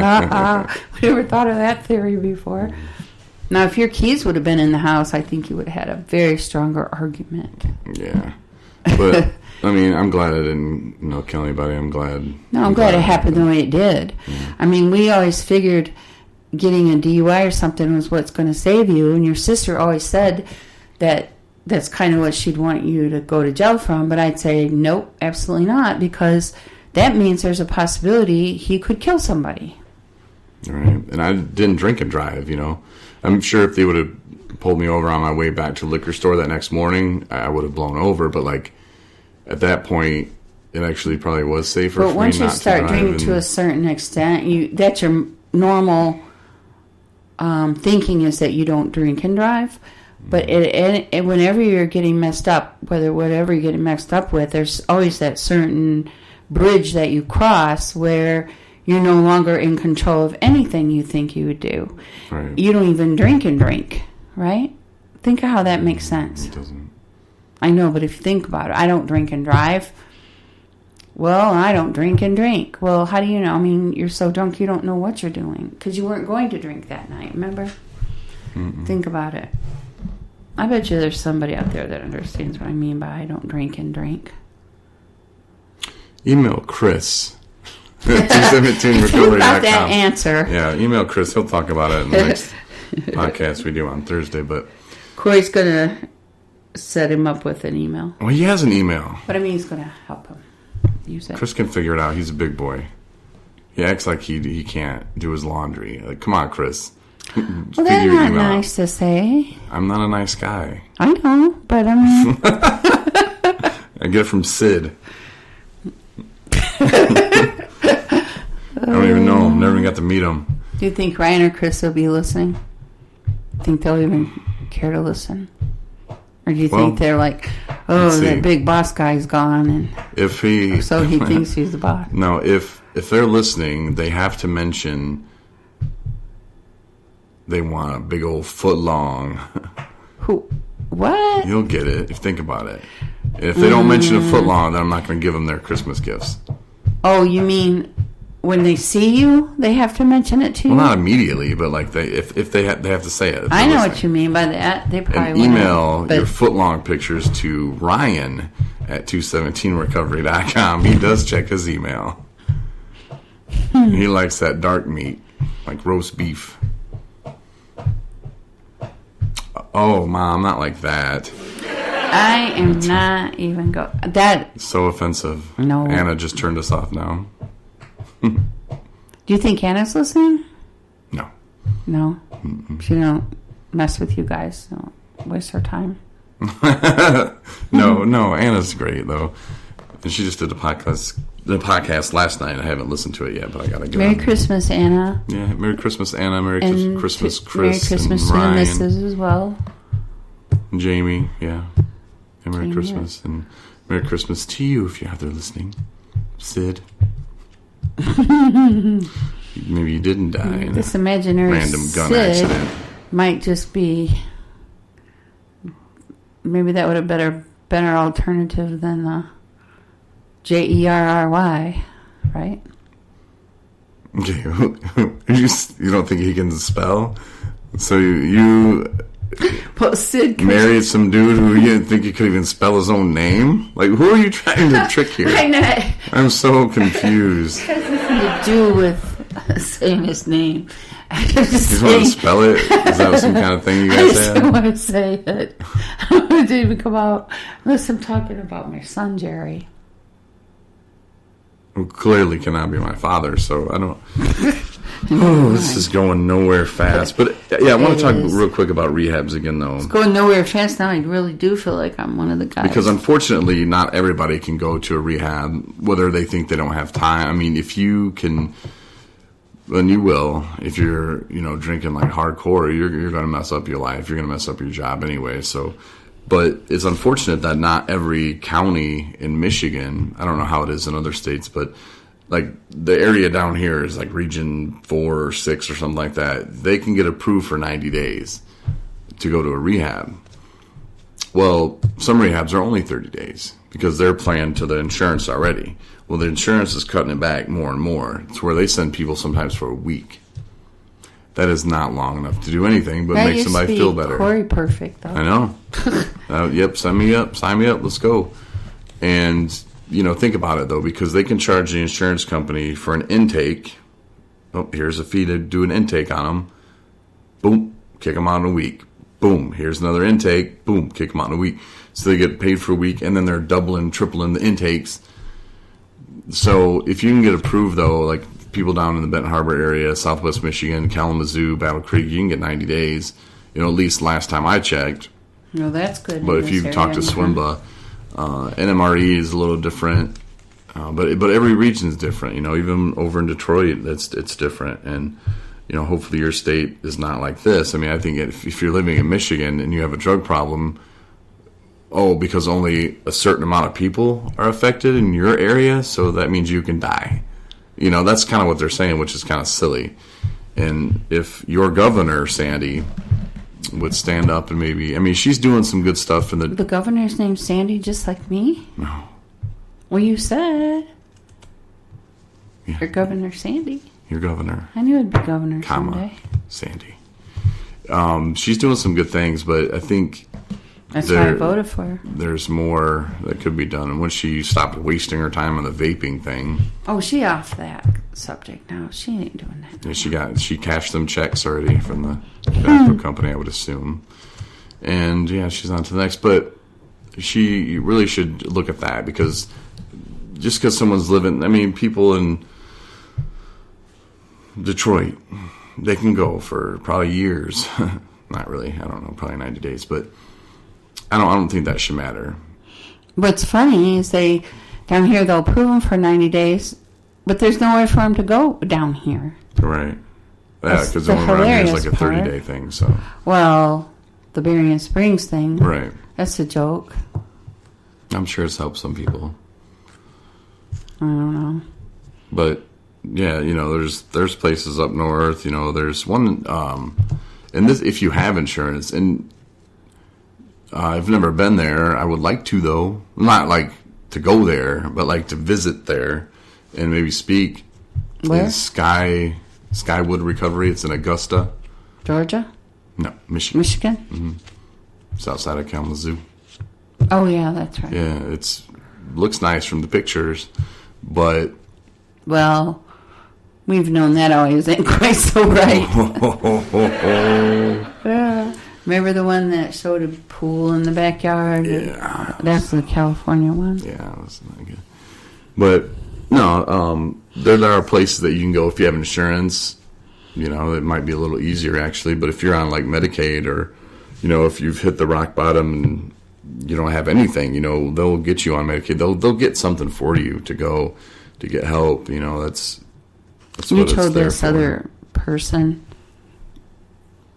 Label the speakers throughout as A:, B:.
A: never thought of that theory before. Now, if your keys would have been in the house, I think you would have had a very stronger argument.
B: Yeah. But, I mean, I'm glad I didn't, kill anybody. I'm glad.
A: No, I'm glad it happened the way it did. Yeah. I mean, we always figured getting a DUI or something was what's going to save you. And your sister always said that that's kind of what she'd want you to go to jail from. But I'd say, nope, absolutely not. Because that means there's a possibility he could kill somebody.
B: Right. And I didn't drink and drive, I'm sure if they would have pulled me over on my way back to the liquor store that next morning, I would have blown over. But, at that point, it actually probably was safer for me not to drive. But once you start drinking
A: to a certain extent, that's your normal thinking is that you don't drink and drive. But whenever you're getting messed up, whatever you're getting messed up with, there's always that certain bridge that you cross where you're no longer in control of anything you think you would do.
B: Right.
A: You don't even drink and drink, right? Think of how that makes sense.
B: It doesn't.
A: I know, but if you think about it, I don't drink and drive. Well, I don't drink and drink. Well, how do you know? I mean, you're so drunk you don't know what you're doing because you weren't going to drink that night, remember?
B: Mm-mm.
A: Think about it. I bet you there's somebody out there that understands what I mean by I don't drink and drink.
B: Email Chris. 217recovery.com.
A: About that answer.
B: Yeah, email Chris. He'll talk about it in the next podcast we do on Thursday. But
A: Corey's going to set him up with an email.
B: Well, he has an email.
A: But I mean, he's going to help him use it.
B: Chris can figure it out. He's a big boy. He acts like he can't do his laundry. Come on, Chris.
A: Well, that's not nice to say.
B: I'm not a nice guy.
A: I know, but I mean...
B: I get it from Sid. I don't even know him. Never even got to meet him.
A: Do you think Ryan or Chris will be listening? Think they'll even care to listen? Or do you think they're like, that big boss guy's gone, and so he thinks he's the boss?
B: No, if they're listening, they have to mention they want a big old foot long.
A: Who? What?
B: You'll get it if you think about it. If they don't mention a foot long, then I'm not going to give them their Christmas gifts.
A: Oh, you mean when they see you, they have to mention it to you?
B: Well, not immediately, but if they have to say it.
A: I know what you mean by that. They probably
B: and email your foot long pictures to Ryan at 217recovery.com. He does check his email. He likes that dark meat, like roast beef. Oh, Mom, not like that.
A: I am not even that.
B: So offensive.
A: No.
B: Anna just turned us off now.
A: Do you think Anna's listening?
B: No.
A: No? Mm-mm. She don't mess with you guys. Don't waste her time.
B: No. Anna's great, though. And she just did the podcast last night. I haven't listened to it yet, but I got to get
A: Merry Christmas, Anna.
B: Yeah, Merry Christmas, Anna. Merry Christmas, Chris.
A: Merry Christmas
B: and Ryan.
A: to the missus as well.
B: And Jamie, yeah. And Merry Christmas. And Merry Christmas to you if you're out there listening. Sid. Maybe you didn't die.
A: This imaginary
B: random gun
A: Sid
B: accident
A: might just be... Maybe that would have been a better alternative than the Jerry, right?
B: Okay. You don't think he can spell? So you
A: Sid
B: married some dude who you didn't think he could even spell his own name? Like, who are you trying to trick here?
A: I know.
B: I'm so confused.
A: It has nothing to do with saying his name.
B: You just want to spell it? Is that some kind of thing you guys have?
A: I just want to say it. I didn't even come out unless I'm talking about my son, Jerry.
B: Who clearly cannot be my father, so I don't... Oh, this is going nowhere fast. But, yeah, I want to talk real quick about rehabs again, though.
A: It's going nowhere fast now. I really do feel like I'm one of the guys.
B: Because, unfortunately, not everybody can go to a rehab, whether they think they don't have time. I mean, if you can... Then you will. If you're, drinking like hardcore, you're going to mess up your life. You're going to mess up your job anyway. So, but it's unfortunate that not every county in Michigan, I don't know how it is in other states, but like the area down here is like region 4 or 6 or something like that. They can get approved for 90 days to go to a rehab. Well, some rehabs are only 30 days because they're playing to the insurance already. Well, the insurance is cutting it back more and more. It's where they send people sometimes for a week. That is not long enough to do anything but make somebody feel better.
A: Corey perfect, though.
B: I know. Yep, sign me up. Let's go. And, think about it, though, because they can charge the insurance company for an intake. Oh, here's a fee to do an intake on them. Boom, kick them out in a week. Boom, here's another intake. Boom, kick them out in a week. So they get paid for a week, and then they're doubling, tripling the intakes. So if you can get approved, though, like people down in the Benton Harbor area, Southwest Michigan, Kalamazoo, Battle Creek, you can get 90 days. At least last time I checked.
A: No, that's good.
B: But if you talk to SWMBA, NMRE is a little different. But every region is different. Even over in Detroit, it's different. And, hopefully your state is not like this. I mean, I think if you're living in Michigan and you have a drug problem, because only a certain amount of people are affected in your area, so that means you can die. That's kind of what they're saying, which is kind of silly. And if your governor, Sandy, would stand up and maybe, she's doing some good stuff in
A: the governor's name's Sandy, just like me?
B: No.
A: Well, you said.
B: Yeah.
A: Your Governor Sandy.
B: Your governor.
A: I knew it'd be Governor someday.
B: Sandy. She's doing some good things, but I think
A: that's why I voted for her.
B: There's more that could be done. And once she stopped wasting her time on the vaping thing.
A: Oh, she off that subject now. She ain't doing that.
B: Yeah, she cashed them checks already from the tobacco company, I would assume. And yeah, she's on to the next. But she really should look at that, because just because someone's living, people in Detroit, they can go for probably years. Not really. I don't know, probably 90 days, but I don't think that should matter.
A: What's funny is down here they'll approve them for 90 days, but there's nowhere for them to go down here.
B: Right. Yeah, because the one around here is like a 30-day thing. So.
A: Well, the Berrien Springs thing.
B: Right.
A: That's a joke.
B: I'm sure it's helped some people.
A: I don't know.
B: But yeah, there's places up north. There's one, and this, if you have insurance, and I've never been there. I would like to, though. Not like to go there, but like to visit there and maybe speak.
A: Where?
B: Skywood Recovery. It's in Augusta,
A: Georgia.
B: No, Michigan.
A: Mm-hmm.
B: It's outside of Kalamazoo.
A: Oh yeah, that's right.
B: Yeah, looks nice from the pictures, but
A: well, we've known that always ain't quite so right. Remember the one that showed a pool in the backyard?
B: Yeah,
A: that's the California one.
B: Yeah, that's not good. But no, there are places that you can go if you have insurance. It might be a little easier actually. But if you're on like Medicaid, or if you've hit the rock bottom and you don't have anything, they'll get you on Medicaid. They'll get something for you to go to get help. That's
A: you
B: what
A: told
B: it's there
A: this
B: for.
A: Other person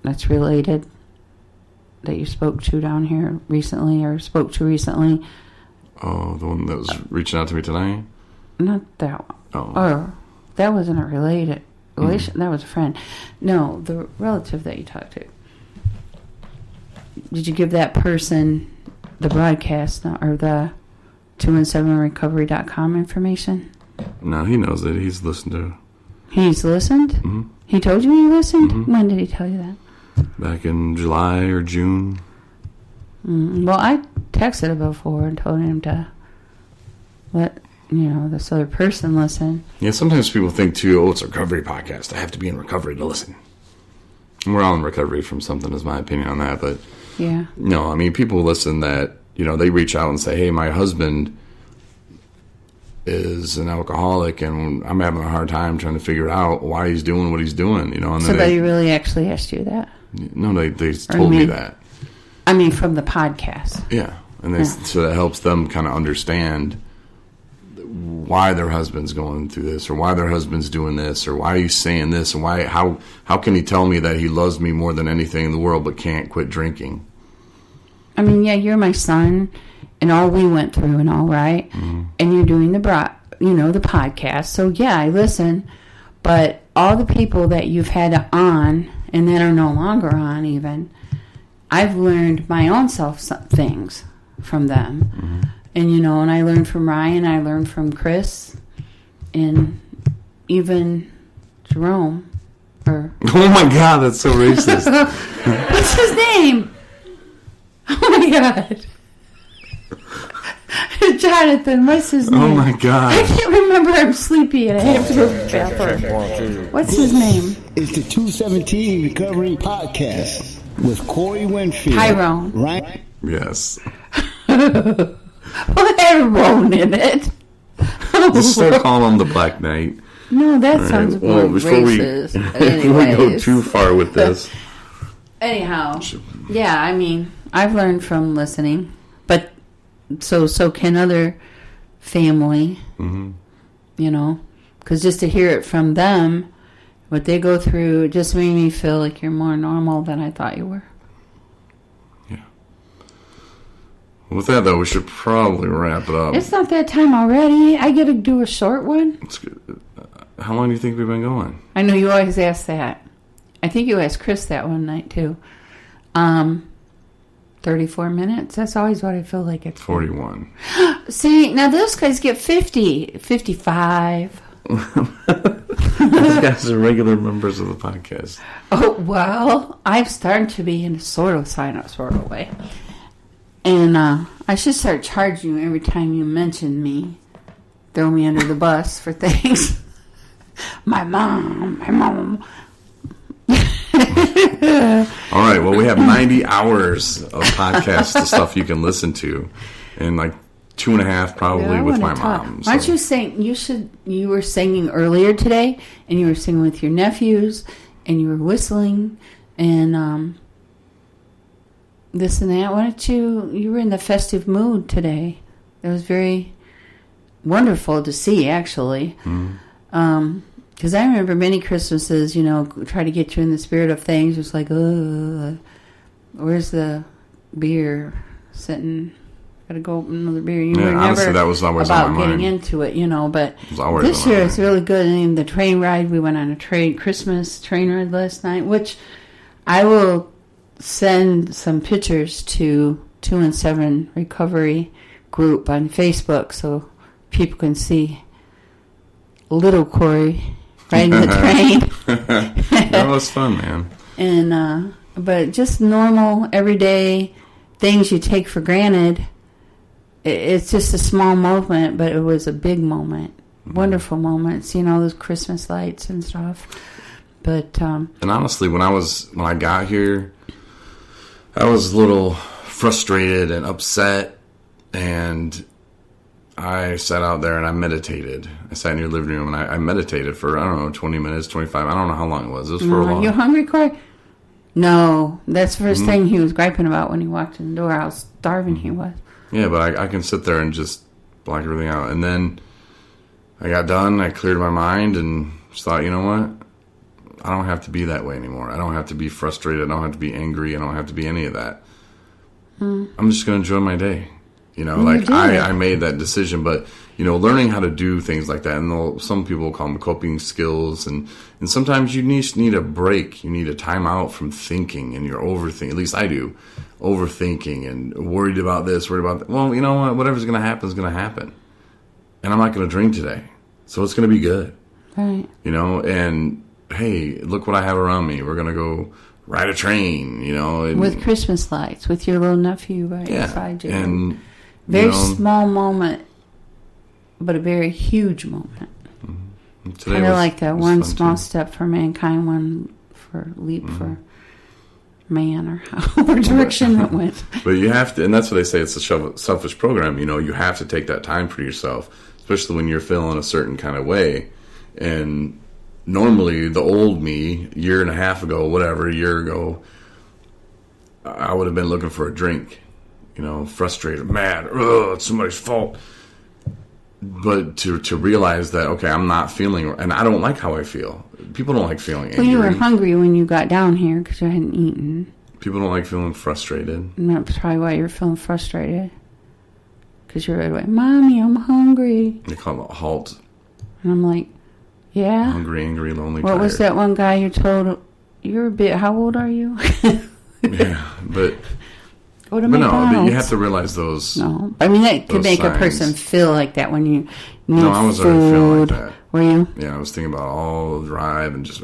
A: that's related that you spoke to down here recently, or spoke to recently.
B: Oh, the one that was reaching out to me tonight?
A: Not that one.
B: Oh.
A: Or that wasn't a relation. That was a friend. No, the relative that you talked to. Did you give that person the broadcast or the 217recovery.com information?
B: No, he knows it. He's listened to it.
A: He's listened?
B: Mm-hmm.
A: He told you he listened?
B: Mm-hmm.
A: When did he tell you that?
B: Back in July or June.
A: Well, I texted him before and told him to let, this other person listen.
B: Yeah, sometimes people think, too, it's a recovery podcast. I have to be in recovery to listen. And we're all in recovery from something, is my opinion on that. But,
A: yeah.
B: No, people listen that, they reach out and say, hey, my husband is an alcoholic, and I'm having a hard time trying to figure out why he's doing what he's doing, And
A: somebody really actually asked you that?
B: No, they told me that.
A: From the podcast.
B: Yeah, and so that helps them kind of understand why their husband's going through this, or why their husband's doing this, or why he's saying this, and how can he tell me that he loves me more than anything in the world but can't quit drinking?
A: Yeah, you're my son, and all we went through and all, right?
B: Mm-hmm.
A: And you're doing the podcast. So yeah, I listen, but all the people that you've had on and that are no longer on even, I've learned my own self some things from them. And, you know, and I learned from Ryan, I learned from Chris, and even Jerome. Or
B: Oh my God, that's so racist.
A: what's his name? Oh my God. Jonathan, what's his name?
B: Oh my
A: I
B: God.
A: can't remember. I'm sleepy and I have to go to the bathroom. What's his name?
C: It's the 217 Recovery Podcast with Corey Winfield.
A: Tyrone.
C: Right?
B: Yes.
A: Well, it had Roan in it.
B: Just start calling him the Black Knight.
A: No, that
B: All right,
A: sounds
B: well,
A: more
B: before
A: racist.
B: before we go
A: Anyways.
B: too far with this.
A: Anyhow, yeah, I mean, I've learned from listening, but so can other family, you know, because just to hear it from them, what they go through, it just made me feel like you're more normal than I thought you were.
B: Yeah. With that, though, we should probably wrap it up.
A: It's not that time already. I get to do a short one.
B: It's good. How long do you think we've been going?
A: I know you always ask that. I think you asked Chris that one night, too. 34 minutes. That's always what I feel like it's
B: 41.
A: See, now those guys get 50, 55.
B: These guys are regular members of the podcast.
A: Oh, well, I've started to be in a sort of way. And I should start charging you every time you mention me. Throw me under the bus for things. My mom.
B: All right. Well, we have 90 hours of podcast stuff you can listen to, and like 2.5 probably
A: Yeah, I
B: with my
A: wanna talk.
B: mom.
A: Why don't you sing? You were singing earlier today, and you were singing with your nephews, and you were whistling, and this and that. Why don't you were in the festive mood today. It was very wonderful to see, actually. Because I remember many Christmases, you know, try to get you in the spirit of things. It's like, where's the beer sitting? Got to go open another beer. You were
B: honestly,
A: never
B: that was always
A: about
B: on my
A: getting
B: mind.
A: into it, you know. But
B: It was always
A: this
B: on my
A: year
B: mind.
A: it's really good. I mean, the train ride, we went on a Christmas train ride last night, which I will send some pictures to 2 and 7 Recovery group on Facebook so people can see little Corey riding the train.
B: That was fun, man.
A: And but just normal everyday things you take for granted. It's just a small moment, but it was a big moment. Wonderful moments, you know, those Christmas lights and stuff. But
B: And honestly, when I got here, I was a little frustrated and upset, and I sat out there and I meditated. I sat in your living room and I meditated for, I don't know, 20 minutes, 25. I don't know how long it was. It was for a
A: are
B: long.
A: you hungry, Corey? No, that's the 1st thing he was griping about when he walked in the door. How starving he was.
B: Yeah, but I can sit there and just block everything out. And then I got done. I cleared my mind and just thought, you know what? I don't have to be that way anymore. I don't have to be frustrated. I don't have to be angry. I don't have to be any of that. I'm just going to enjoy my day. You know, like I made that decision. But, you know, learning how to do things like that. And some people call them coping skills. And sometimes you need a break. You need a time out from thinking. And you're overthinking. At least I do. Overthinking and worried about this, worried about that. Well, you know what? Whatever's going to happen is going to happen. And I'm not going to drink today. So it's going to be good.
A: Right.
B: You know, and hey, look what I have around me. We're going to go ride a train, you know. And,
A: With Christmas lights, with your little nephew right beside you.
B: And,
A: very
B: you know,
A: small moment, but a very huge moment.
B: today
A: Kind of
B: was-
A: like that
B: was
A: one
B: fun,
A: small
B: too.
A: step for mankind, one for leap for man, or however direction it went.
B: But you have to, and that's what they say, it's a selfish program. You know, you have to take that time for yourself, especially when you're feeling a certain kind of way. And normally, the old me, a year and a half ago, whatever, a year ago, I would have been looking for a drink. You know, frustrated, mad, it's somebody's fault. But to realize that, okay, I'm not feeling, and I don't like how I feel. People don't like feeling angry.
A: Well, you were hungry when you got down here because you hadn't eaten.
B: People don't like feeling frustrated.
A: And that's probably why you were feeling frustrated. Because you're right away, Mommy, I'm hungry.
B: They call it a halt.
A: And I'm like, yeah?
B: Hungry, angry, lonely,
A: What
B: tired.
A: was that one guy you told? You're a bit, how old are you?
B: Yeah, but
A: Go to
B: no,
A: McDonald's.
B: you have to realize those.
A: No, I mean that could
B: those
A: make a
B: signs.
A: person feel like that when you need
B: No, I was already feeling like
A: food.
B: that.
A: Were you?
B: Yeah, I was thinking about all the drive and just